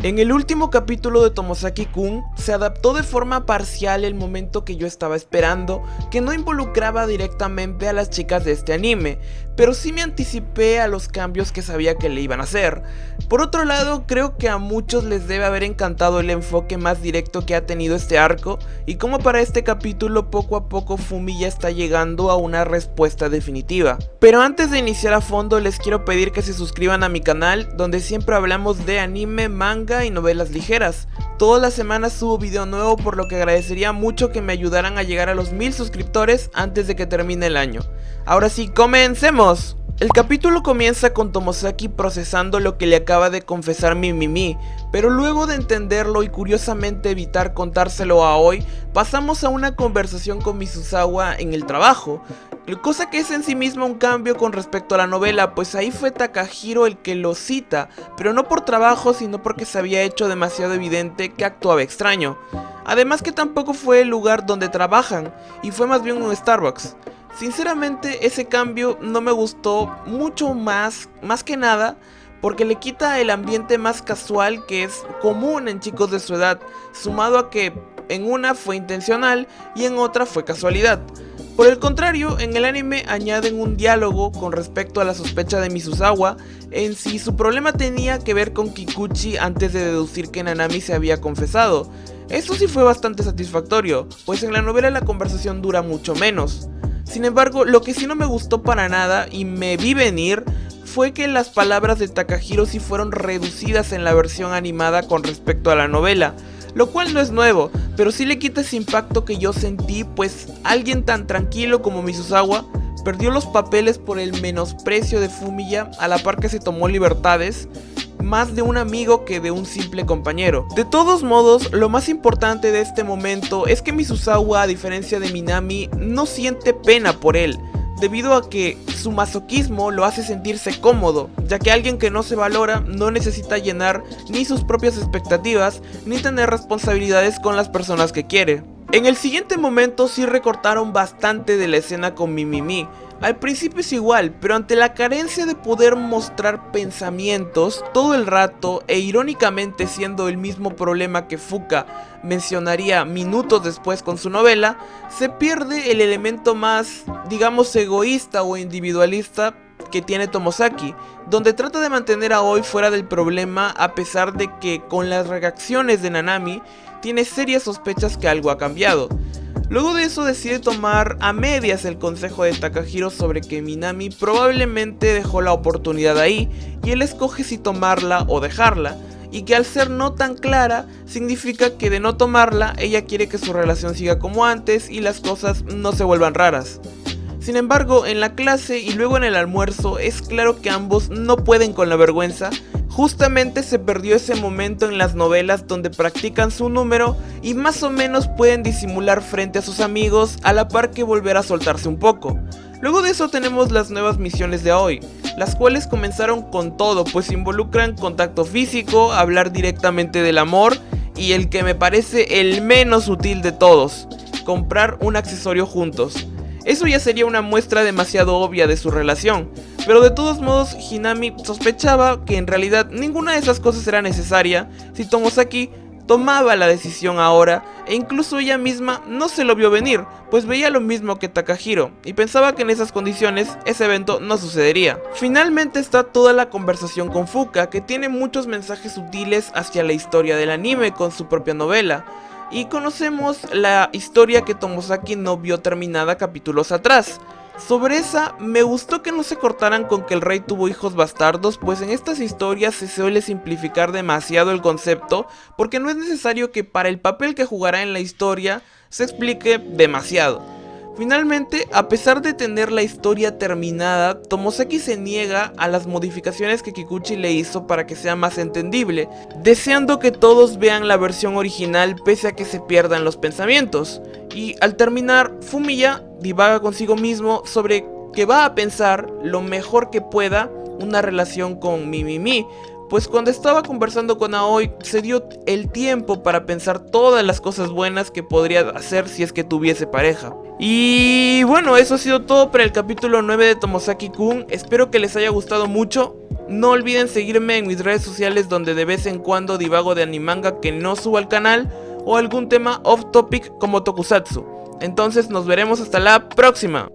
En el último capítulo de Tomosaki-kun se adaptó de forma parcial el momento que yo estaba esperando, que no involucraba directamente a las chicas de este anime, pero sí me anticipé a los cambios que sabía que le iban a hacer. Por otro lado, creo que a muchos les debe haber encantado el enfoque más directo que ha tenido este arco, y como para este capítulo poco a poco Fumi ya está llegando a una respuesta definitiva. Pero antes de iniciar a fondo les quiero pedir que se suscriban a mi canal, donde siempre hablamos de anime, manga y novelas ligeras. Todas las semanas subo video nuevo, por lo que agradecería mucho que me ayudaran a llegar a los 1000 suscriptores antes de que termine el año. Ahora sí, comencemos. El capítulo comienza con Tomosaki procesando lo que le acaba de confesar Mimimi, pero luego de entenderlo y curiosamente evitar contárselo a Aoi, pasamos a una conversación con Misuzawa en el trabajo, cosa que es en sí misma un cambio con respecto a la novela, pues ahí fue Takahiro el que lo cita, pero no por trabajo sino porque se había hecho demasiado evidente que actuaba extraño. Además que tampoco fue el lugar donde trabajan, y fue más bien un Starbucks. Sinceramente ese cambio no me gustó mucho más que nada porque le quita el ambiente más casual que es común en chicos de su edad, sumado a que en una fue intencional y en otra fue casualidad. Por el contrario, en el anime añaden un diálogo con respecto a la sospecha de Misuzawa en si su problema tenía que ver con Kikuchi antes de deducir que Nanami se había confesado. Esto sí fue bastante satisfactorio, pues en la novela la conversación dura mucho menos. Sin embargo, lo que sí no me gustó para nada y me vi venir fue que las palabras de Takahiro sí fueron reducidas en la versión animada con respecto a la novela, lo cual no es nuevo, pero sí le quita ese impacto que yo sentí, pues alguien tan tranquilo como Misuzawa perdió los papeles por el menosprecio de Fumiya, a la par que se tomó libertades más de un amigo que de un simple compañero. De todos modos, lo más importante de este momento es que Misuzawa, a diferencia de Minami, no siente pena por él, debido a que su masoquismo lo hace sentirse cómodo, ya que alguien que no se valora no necesita llenar ni sus propias expectativas, ni tener responsabilidades con las personas que quiere. En el siguiente momento sí recortaron bastante de la escena con Mimimi. Al principio es igual, pero ante la carencia de poder mostrar pensamientos todo el rato, e irónicamente siendo el mismo problema que Fuka mencionaría minutos después con su novela, se pierde el elemento más, digamos, egoísta o individualista que tiene Tomosaki, donde trata de mantener a Aoi fuera del problema a pesar de que con las reacciones de Nanami tiene serias sospechas que algo ha cambiado. Luego de eso decide tomar a medias el consejo de Takahiro sobre que Minami probablemente dejó la oportunidad ahí y él escoge si tomarla o dejarla, y que al ser no tan clara significa que de no tomarla ella quiere que su relación siga como antes y las cosas no se vuelvan raras. Sin embargo, en la clase y luego en el almuerzo es claro que ambos no pueden con la vergüenza. Justamente se perdió ese momento en las novelas donde practican su número y más o menos pueden disimular frente a sus amigos, a la par que volver a soltarse un poco. Luego de eso tenemos las nuevas misiones de Aoi, las cuales comenzaron con todo, pues involucran contacto físico, hablar directamente del amor y el que me parece el menos útil de todos, comprar un accesorio juntos. Eso ya sería una muestra demasiado obvia de su relación, pero de todos modos Hinami sospechaba que en realidad ninguna de esas cosas era necesaria si Tomosaki tomaba la decisión ahora, e incluso ella misma no se lo vio venir, pues veía lo mismo que Takahiro y pensaba que en esas condiciones ese evento no sucedería. Finalmente está toda la conversación con Fuka, que tiene muchos mensajes sutiles hacia la historia del anime con su propia novela. Y conocemos la historia que Tomosaki no vio terminada capítulos atrás. Sobre esa, me gustó que no se cortaran con que el rey tuvo hijos bastardos, pues en estas historias se suele simplificar demasiado el concepto, porque no es necesario que para el papel que jugará en la historia se explique demasiado. Finalmente, a pesar de tener la historia terminada, Tomosaki se niega a las modificaciones que Kikuchi le hizo para que sea más entendible, deseando que todos vean la versión original pese a que se pierdan los pensamientos. Y al terminar, Fumiya divaga consigo mismo sobre que va a pensar lo mejor que pueda una relación con Mimimi, pues cuando estaba conversando con Aoi se dio el tiempo para pensar todas las cosas buenas que podría hacer si es que tuviese pareja. Y bueno, eso ha sido todo para el capítulo 9 de Tomosaki-kun. Espero que les haya gustado mucho. No olviden seguirme en mis redes sociales donde de vez en cuando divago de animanga que no subo al canal o algún tema off topic como tokusatsu. Entonces nos veremos hasta la próxima.